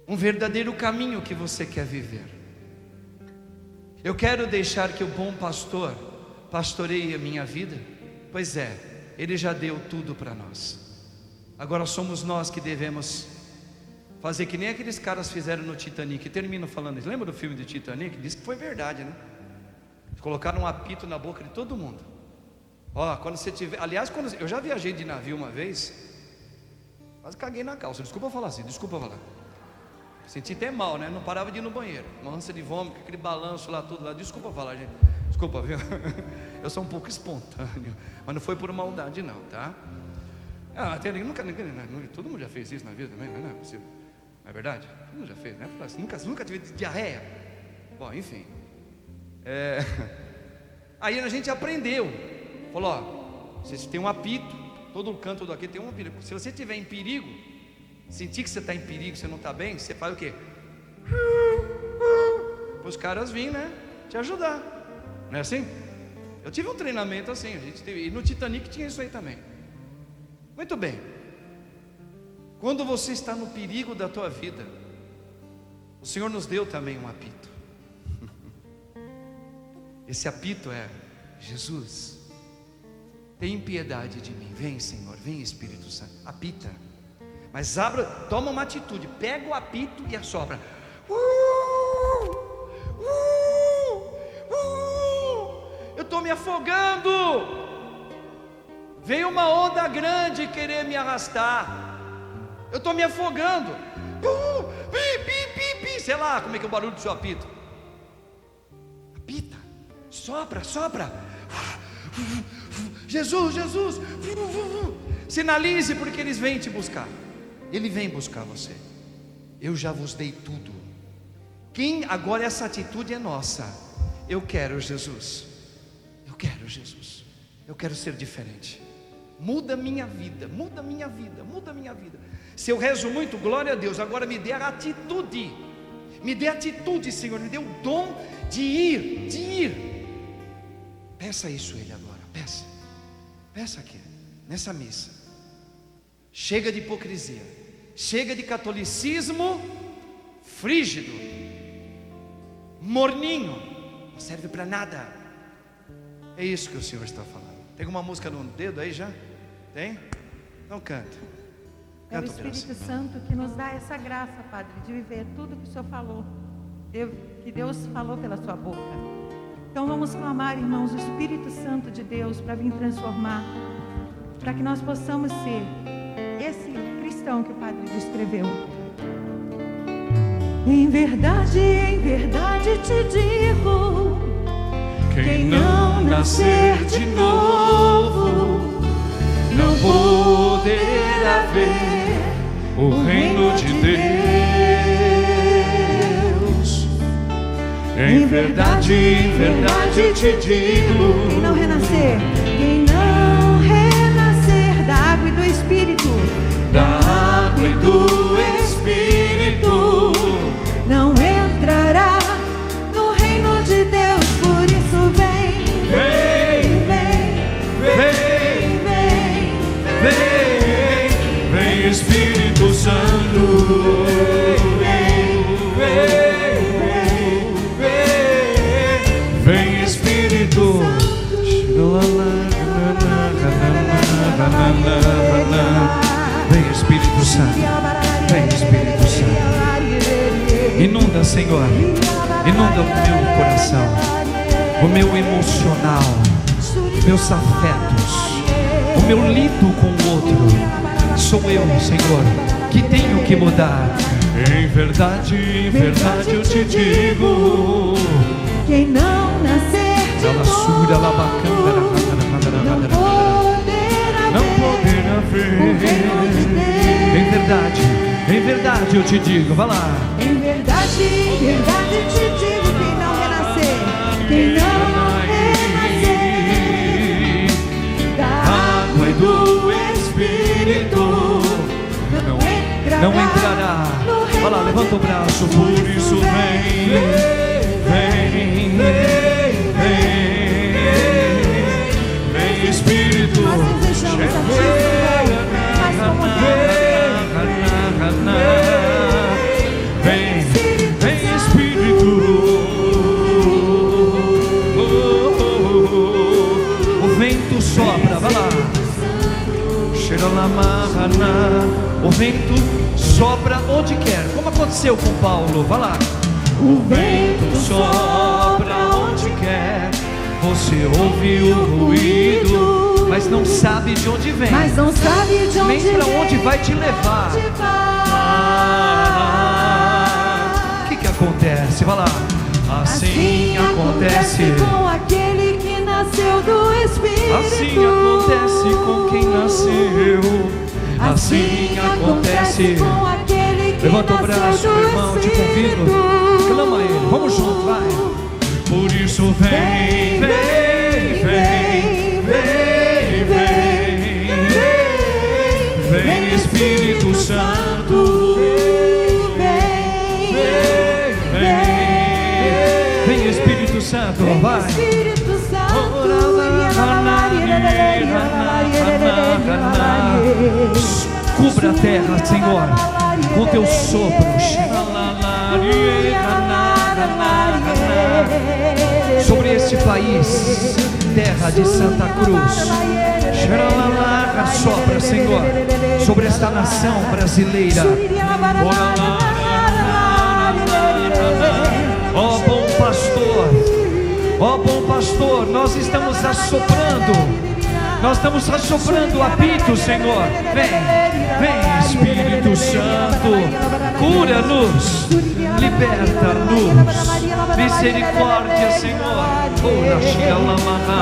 um verdadeiro caminho que você quer viver. Eu quero deixar que o bom pastor pastoreie a minha vida. Pois é, ele já deu tudo para nós. Agora somos nós que devemos fazer que nem aqueles caras fizeram no Titanic. Termino falando isso. Lembra do filme do Titanic? Diz que foi verdade, né? Colocaram um apito na boca de todo mundo. Ó, quando você tiver... Aliás, eu já viajei de navio uma vez, quase caguei na calça. Desculpa falar assim, desculpa falar. Senti até mal, né? Não parava de ir no banheiro. Uma ânsia de vômito, aquele balanço lá, tudo lá. Desculpa falar, gente. Desculpa, viu? Eu sou um pouco espontâneo, mas não foi por maldade não, tá? Até nunca, todo mundo já fez isso na vida também, não é possível. Não é verdade? Não já fez, né? Nunca tive diarreia. Bom, enfim. Aí a gente aprendeu. Falou, ó, você tem um apito, todo o canto daqui tem um apito. Se você estiver em perigo, sentir que você está em perigo, você não está bem, você faz o quê? Para os caras virem, né? Te ajudar. Não é assim? Eu tive um treinamento assim, e no Titanic tinha isso aí também. Muito bem. Quando você está no perigo da tua vida, o Senhor nos deu também um apito. Esse apito é: Jesus, tem piedade de mim. Vem, Senhor, vem, Espírito Santo. Apita. Mas toma uma atitude, pega o apito e assopra. Eu estou me afogando. Veio uma onda grande querer me arrastar. Eu estou me afogando. Sei lá como é que é o barulho do seu apito. Apita, sopra. Jesus, sinalize, porque eles vêm te buscar. Ele vem buscar você. Eu já vos dei tudo. Agora essa atitude é nossa. Eu quero Jesus. Eu quero ser diferente. Muda minha vida. Se eu rezo muito, glória a Deus. Agora me dê a atitude. Senhor. Me dê o dom de ir. Peça isso a Ele agora. Peça aqui, nessa missa. Chega de hipocrisia. Chega de catolicismo frígido, morninho, não serve para nada. É isso que o Senhor está falando. Tem uma música no dedo aí já? Tem? Então canta. É o Espírito Santo que nos dá essa graça, Padre, de viver tudo que o Senhor falou, que Deus falou pela sua boca. Então vamos clamar, irmãos, o Espírito Santo de Deus para vir transformar, para que nós possamos ser esse cristão que o Padre descreveu. Em verdade te digo, quem não nascer de novo não poderá ver o reino de Deus. Em verdade te digo, quem não renascer da água e do Espírito, não entrará no reino de Deus. Por isso vem Espírito Santo. Vem Espírito. Vem Espírito Santo. Inunda, Senhor. Inunda o meu coração, o meu emocional, meus afetos, o meu lido com o outro. Sou eu, Senhor, que tenho que mudar. Em verdade eu te digo, quem não nascer de novo não poderá ver o reino de Deus. Em verdade eu te digo, vai lá. Em verdade te digo, quem não renascer da água e do Espírito não entrará. Vai lá, levanta o braço. Por isso vem Espírito. Nós desejamos a Ti, Senhor, mas como Vem Espírito. O vento sopra, vai lá. O vento sopra onde quer, como aconteceu com Paulo, vai lá. O vento sopra onde quer. Você ouve o ruído, mas não sabe de onde vem, nem para onde vai te levar. O que acontece? Vai lá. Assim acontece com aquele que nasceu do Espírito. Assim acontece com quem nasceu. Assim acontece com aquele Levanta o braço, meu irmão, te convido. Clama a Ele, vamos junto, vai. Por isso vem, vem, vem, vem, vem, vem Espírito Santo. Vem Espírito Santo, vai. Cubra a terra, Senhor, com teu sopro. Sobre este país, terra de Santa Cruz. Sopra, Senhor, sobre esta nação brasileira. Ó bom pastor, ó bom pastor, nós estamos assoprando. Nós estamos assoprando o apito, Senhor. Vem, vem Espírito Santo, cura-nos, liberta-nos, misericórdia, Senhor. Ora, shira lamaha,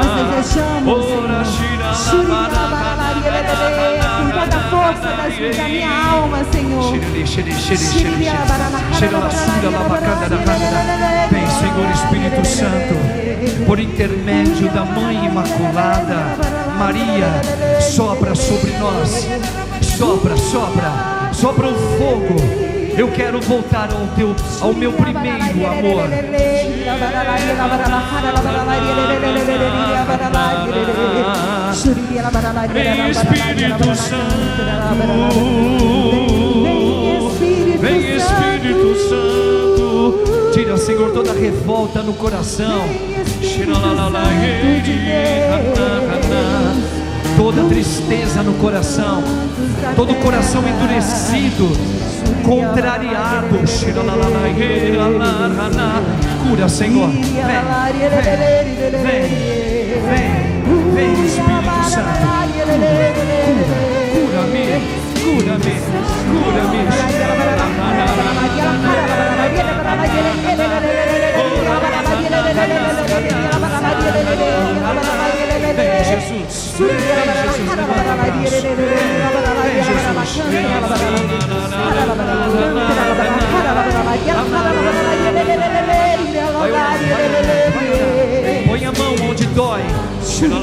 ora, shira lamaha, toda a força da minha alma, Senhor. Vem, Senhor Espírito Santo, por intermédio da Mãe Imaculada, Maria, sopra sobre nós, sopra, sopra, sopra o fogo. Eu quero voltar ao meu primeiro amor. Vem Espírito Santo, vem Espírito Santo. Tira, Senhor, toda revolta no coração, toda tristeza no coração, todo coração endurecido, contrariado. Cura, Senhor. Vem, vem, vem, vem, Espírito Santo. Cura-me, cura-me, cura-me. Vem, Jesus. Vem, Jesus. Levanta o braço. Vem, Jesus. Põe a mão onde dói. Senhor,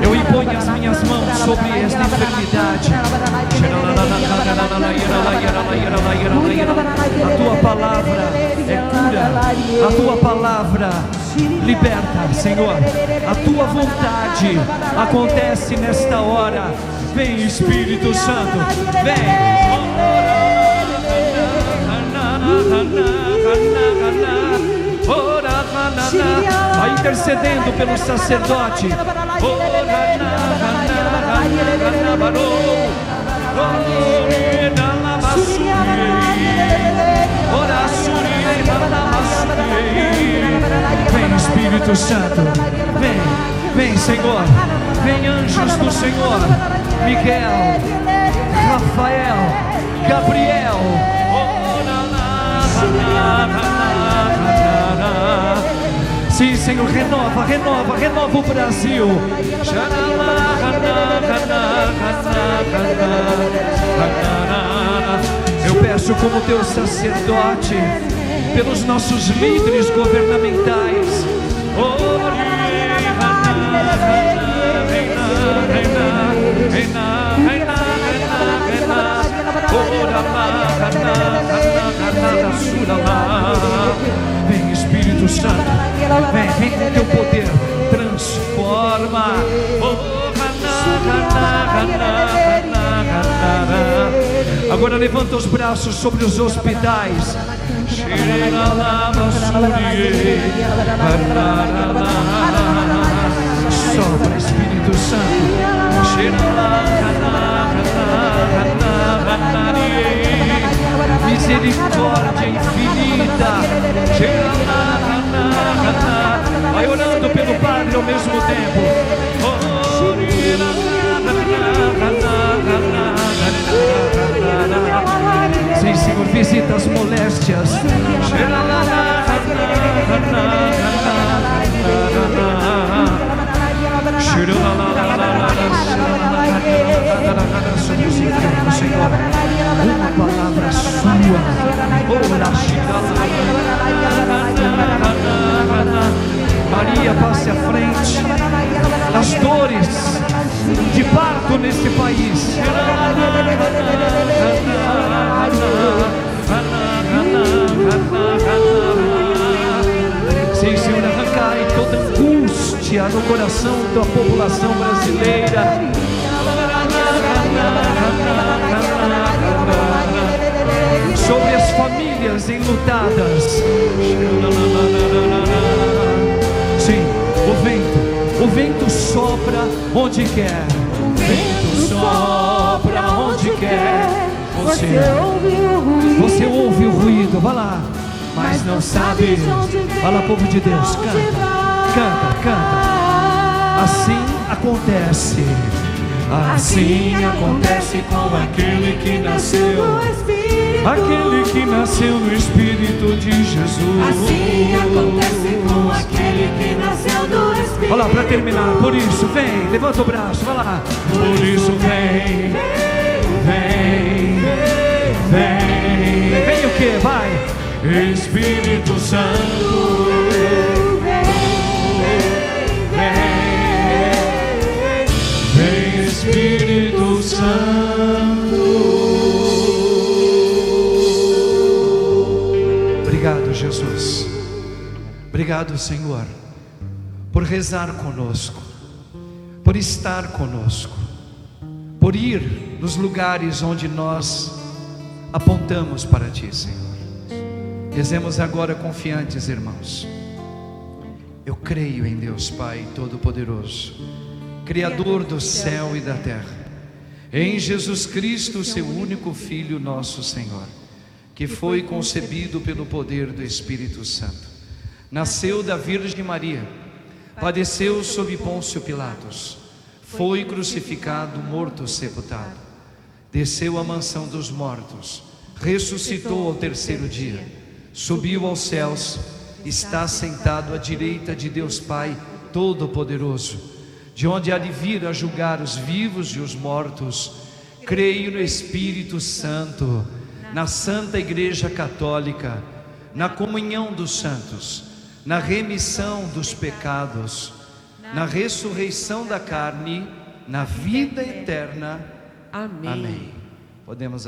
eu imponho as minhas mãos sobre esta enfermidade. A tua palavra é cura, a tua palavra liberta, Senhor. A tua vontade acontece nesta hora. Vem, Espírito Santo, vem. Vai intercedendo pelo sacerdote. Vem, Espírito Santo, vem, vem, Senhor, vem, anjos do Senhor, Miguel, Rafael, Gabriel. Sim, Senhor, renova, renova, renova o Brasil. Eu peço como teu sacerdote pelos nossos líderes governamentais. Vem, Espírito Santo, vem, vem com teu poder, transforma. Agora levanta os braços sobre os hospitais. Sopra, Espírito Santo. Misericórdia infinita. Vai orando pelo Padre ao mesmo tempo. Sim, Senhor, visita as moléstias. Somos enfermos, Senhor. passe à frente. As dores de parto neste país. Sim, Senhor, arrancai toda angústia no coração da população brasileira. Sobre as famílias enlutadas. Sim, o vento sopra onde quer. O vento sopra onde quer. Você ouve o ruído, vai lá, mas não sabe. Fala, povo de Deus, canta. Assim acontece. Assim acontece com aquele que nasceu. Aquele que nasceu no Espírito de Jesus. Assim acontece com aquele que nasceu do Espírito. Olha lá, para terminar, por isso, vem, levanta o braço, vai lá. Por isso vem o que? Vai. Espírito Santo, vem Espírito Santo. Obrigado, Jesus. Obrigado, Senhor, por rezar conosco, por estar conosco, por ir nos lugares onde nós apontamos para Ti, Senhor. Rezemos agora confiantes, irmãos. Eu creio em Deus Pai Todo-Poderoso, Criador do céu e da terra, em Jesus Cristo, seu único Filho, nosso Senhor, que foi concebido pelo poder do Espírito Santo, nasceu da Virgem Maria, padeceu sob Pôncio Pilatos, foi crucificado, morto, sepultado, desceu à mansão dos mortos, ressuscitou ao terceiro dia, subiu aos céus, está sentado à direita de Deus Pai Todo-Poderoso, de onde há de vir a julgar os vivos e os mortos. Creio no Espírito Santo, na Santa Igreja Católica, na comunhão dos santos, na remissão dos pecados, na ressurreição da carne, na vida eterna. Amém. Amém. Podemos